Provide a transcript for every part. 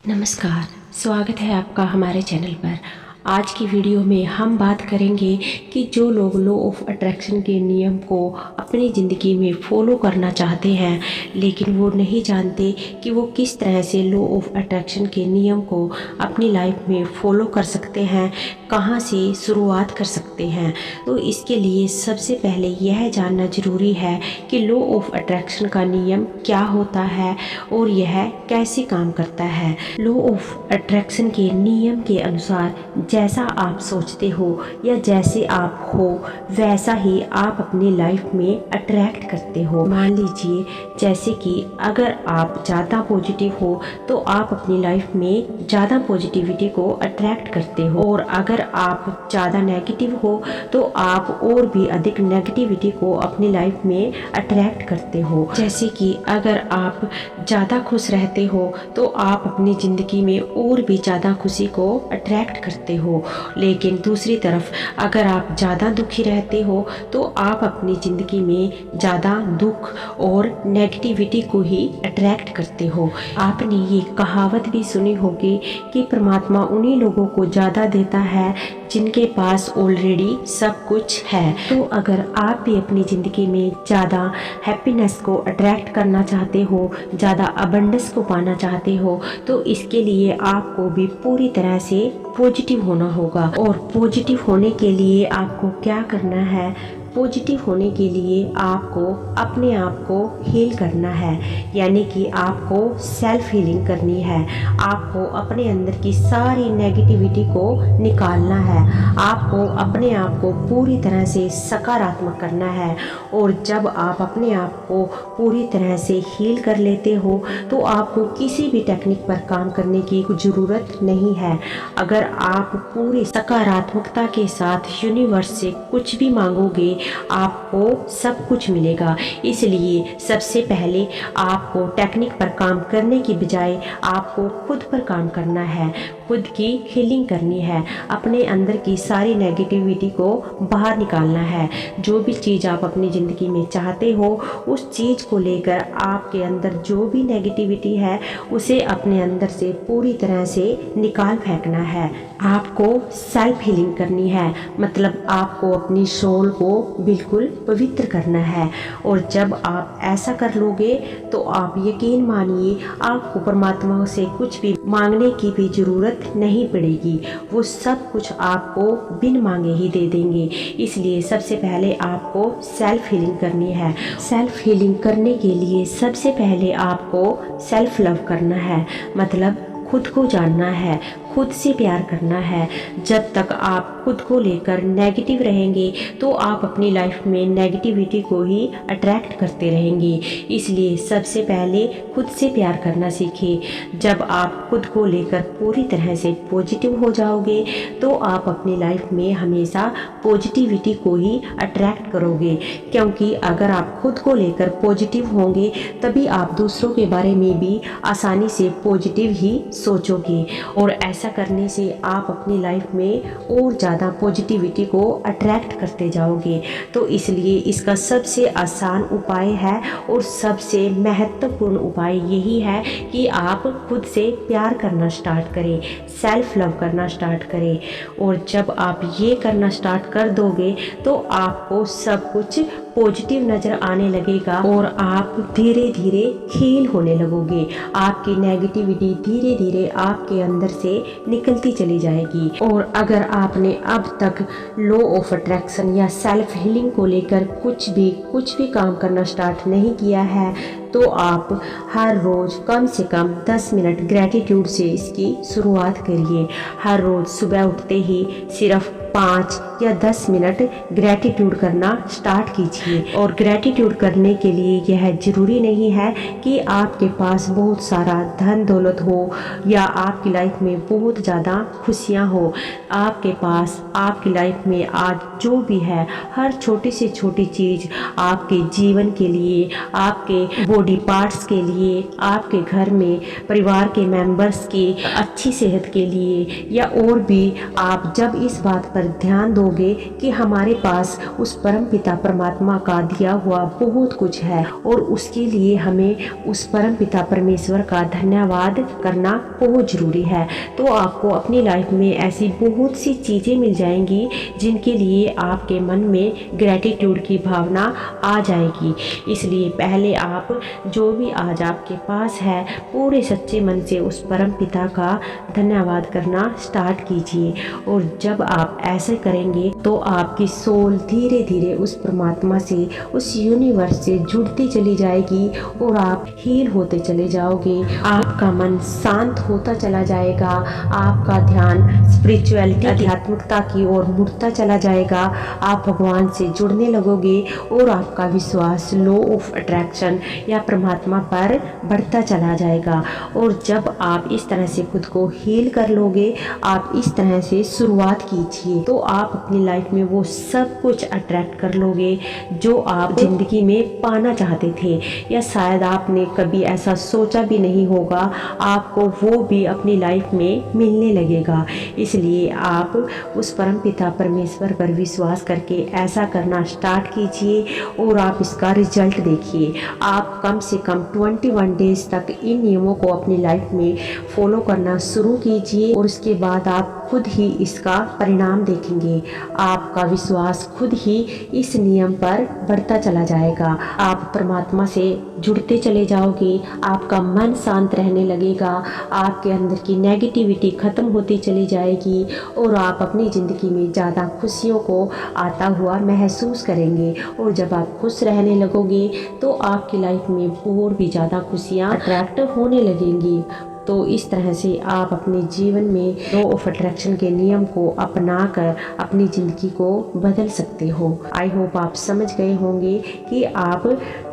नमस्कार, स्वागत है आपका हमारे चैनल पर। आज की वीडियो में हम बात करेंगे कि जो लोग लॉ ऑफ अट्रैक्शन के नियम को अपनी ज़िंदगी में फॉलो करना चाहते हैं लेकिन वो नहीं जानते कि वो किस तरह से लॉ ऑफ अट्रैक्शन के नियम को अपनी लाइफ में फॉलो कर सकते हैं, कहाँ से शुरुआत कर सकते हैं। तो इसके लिए सबसे पहले यह जानना ज़रूरी है कि लॉ ऑफ अट्रैक्शन का नियम क्या होता है और यह कैसे काम करता है। लॉ ऑफ अट्रैक्शन के नियम के अनुसार जैसा आप सोचते हो या जैसे आप हो वैसा ही आप अपनी लाइफ में अट्रैक्ट करते हो। मान लीजिए जैसे कि अगर आप ज़्यादा पॉजिटिव हो तो आप अपनी लाइफ में ज़्यादा पॉजिटिविटी को अट्रैक्ट करते हो, और अगर आप ज़्यादा नेगेटिव हो तो आप और भी अधिक नेगेटिविटी को अपनी लाइफ में अट्रैक्ट करते हो। जैसे कि अगर आप ज़्यादा खुश रहते हो तो आप अपनी ज़िंदगी में और भी ज़्यादा खुशी को अट्रैक्ट करते हो, लेकिन दूसरी तरफ अगर आप ज़्यादा दुखी रहते हो तो आप अपनी ज़िंदगी में ज़्यादा दुख और नेगेटिविटी को ही अट्रैक्ट करते हो। आपने ये कहावत भी सुनी होगी कि परमात्मा उन्हीं लोगों को ज़्यादा देता है जिनके पास ऑलरेडी सब कुछ है। तो अगर आप भी अपनी ज़िंदगी में ज़्यादा हैप्पीनेस को अट्रैक्ट करना चाहते हो, ज़्यादा अबंडेंस को पाना चाहते हो, तो इसके लिए आपको भी पूरी तरह से पॉजिटिव होना होगा। और पॉजिटिव होने के लिए आपको क्या करना है? पॉजिटिव होने के लिए आपको अपने आप को हील करना है, यानी कि आपको सेल्फ हीलिंग करनी है। आपको अपने अंदर की सारी नेगेटिविटी को निकालना है। आपको अपने आप को पूरी तरह से सकारात्मक करना है। और जब आप अपने आप को पूरी तरह से हील कर लेते हो तो आपको किसी भी टेक्निक पर काम करने की ज़रूरत नहीं है। अगर आप पूरी सकारात्मकता के साथ यूनिवर्स से कुछ भी मांगोगे आपको सब कुछ मिलेगा। इसलिए सबसे पहले आपको टेक्निक पर काम करने की बजाय आपको खुद पर काम करना है, खुद की हीलिंग करनी है, अपने अंदर की सारी नेगेटिविटी को बाहर निकालना है। जो भी चीज़ आप अपनी ज़िंदगी में चाहते हो उस चीज़ को लेकर आपके अंदर जो भी नेगेटिविटी है उसे अपने अंदर से पूरी तरह से निकाल फेंकना है। आपको सेल्फ हीलिंग करनी है, मतलब आपको अपनी सोल को बिल्कुल पवित्र करना है। और जब आप ऐसा कर लोगे तो आप यकीन मानिए आपको परमात्मा से कुछ भी मांगने की भी ज़रूरत नहीं पड़ेगी। वो सब कुछ आपको बिन मांगे ही दे देंगे। इसलिए सबसे पहले आपको सेल्फ हीलिंग करनी है। सेल्फ हीलिंग करने के लिए सबसे पहले आपको सेल्फ लव करना है, मतलब खुद को जानना है, खुद से प्यार करना है। जब तक आप खुद को लेकर नेगेटिव रहेंगे तो आप अपनी लाइफ में नेगेटिविटी को ही अट्रैक्ट करते रहेंगे। इसलिए सबसे पहले खुद से प्यार करना सीखें। जब आप खुद को लेकर पूरी तरह से पॉजिटिव हो जाओगे तो आप अपनी लाइफ में हमेशा पॉजिटिविटी को ही अट्रैक्ट करोगे, क्योंकि अगर आप खुद को लेकर पॉजिटिव होंगे तभी आप दूसरों के बारे में भी आसानी से पॉजिटिव ही सोचोगे। और ऐसा करने से आप अपनी लाइफ में और ज़्यादा पॉजिटिविटी को अट्रैक्ट करते जाओगे। तो इसलिए इसका सबसे आसान उपाय है और सबसे महत्वपूर्ण उपाय यही है कि आप खुद से प्यार करना स्टार्ट करें, सेल्फ लव करना स्टार्ट करें। और जब आप ये करना स्टार्ट कर दोगे तो आपको सब कुछ पॉजिटिव नज़र आने लगेगा और आप धीरे धीरे हील होने लगोगे। आपकी नेगेटिविटी धीरे धीरे आपके अंदर से निकलती चली जाएगी। और अगर आपने अब तक लॉ ऑफ अट्रैक्शन या सेल्फ हीलिंग को लेकर कुछ भी काम करना स्टार्ट नहीं किया है तो आप हर रोज़ कम से कम 10 मिनट ग्रैटिट्यूड से इसकी शुरुआत करिए। हर रोज़ सुबह उठते ही सिर्फ 5 या 10 मिनट ग्रैटिट्यूड करना स्टार्ट कीजिए। और ग्रैटिट्यूड करने के लिए यह ज़रूरी नहीं है कि आपके पास बहुत सारा धन दौलत हो या आपकी लाइफ में बहुत ज़्यादा खुशियाँ हो। आपके पास आपकी लाइफ में आज जो भी है, हर छोटी से छोटी चीज़ आपके जीवन के लिए, आपके बॉडी पार्ट्स के लिए, आपके घर में परिवार के मेंबर्स की अच्छी सेहत के लिए, या और भी आप जब इस बात पर ध्यान दोगे कि हमारे पास उस परम पिता परमात्मा का दिया हुआ बहुत कुछ है और उसके लिए हमें उस परम पिता परमेश्वर का धन्यवाद करना बहुत ज़रूरी है, तो आपको अपनी लाइफ में ऐसी बहुत सी चीज़ें मिल जाएंगी जिनके लिए आपके मन में ग्रैटिट्यूड की भावना आ जाएगी। इसलिए पहले आप जो भी आज आपके पास है पूरे सच्चे मन से उस परम पिता का धन्यवाद करना स्टार्ट कीजिए। और जब आप ऐसे करेंगे तो आपकी सोल धीरे धीरे उस परमात्मा से, उस यूनिवर्स से जुड़ती चली जाएगी और आप हील होते चले जाओगे। आपका मन शांत होता चला जाएगा, आपका ध्यान स्पिरिचुअलिटी, आध्यात्मिकता की ओर मुड़ता चला जाएगा, आप भगवान से जुड़ने लगोगे और आपका विश्वास लॉ ऑफ अट्रैक्शन या परमात्मा पर बढ़ता चला जाएगा। और जब आप इस तरह से खुद को हील कर लोगे, आप इस तरह से शुरुआत कीजिए, तो आप अपनी लाइफ में वो सब कुछ अट्रैक्ट कर लोगे जो आप जिंदगी में पाना चाहते थे, या शायद आपने कभी ऐसा सोचा भी नहीं होगा, आपको वो भी अपनी लाइफ में मिलने लगेगा। इसलिए आप उस परम पिता परमेश्वर पर विश्वास करके ऐसा करना स्टार्ट कीजिए और आप इसका रिजल्ट देखिए। आप कम से कम 21 डेज तक इन नियमों को अपनी लाइफ में फॉलो करना शुरू कीजिए और उसके बाद आप खुद ही इसका परिणाम देखेंगे। आपका विश्वास खुद ही इस नियम पर बढ़ता चला जाएगा, आप परमात्मा से जुड़ते चले जाओगे, आपका मन शांत रहने लगेगा, आपके अंदर की नेगेटिविटी खत्म होती चली जाएगी और आप अपनी ज़िंदगी में ज़्यादा खुशियों को आता हुआ महसूस करेंगे। और जब आप खुश रहने लगोगे तो आपकी लाइफ में और भी ज़्यादा खुशियाँ अट्रैक्ट होने लगेंगी। तो इस तरह से आप अपने जीवन में लॉ ऑफ अट्रैक्शन के नियम को अपनाकर अपनी ज़िंदगी को बदल सकते हो। आई होप आप समझ गए होंगे कि आप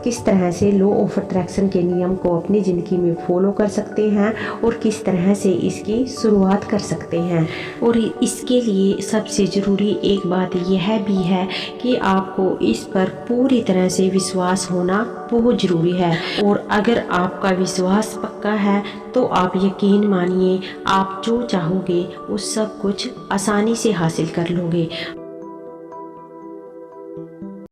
किस तरह से लॉ ऑफ अट्रैक्शन के नियम को अपनी ज़िंदगी में फॉलो कर सकते हैं और किस तरह से इसकी शुरुआत कर सकते हैं। और इसके लिए सबसे ज़रूरी एक बात यह भी है कि आपको इस पर पूरी तरह से विश्वास होना बहुत ज़रूरी है। और अगर आपका विश्वास पक्का है तो आप यकीन मानिए, आप जो चाहोगे वो सब कुछ आसानी से हासिल कर लोगे।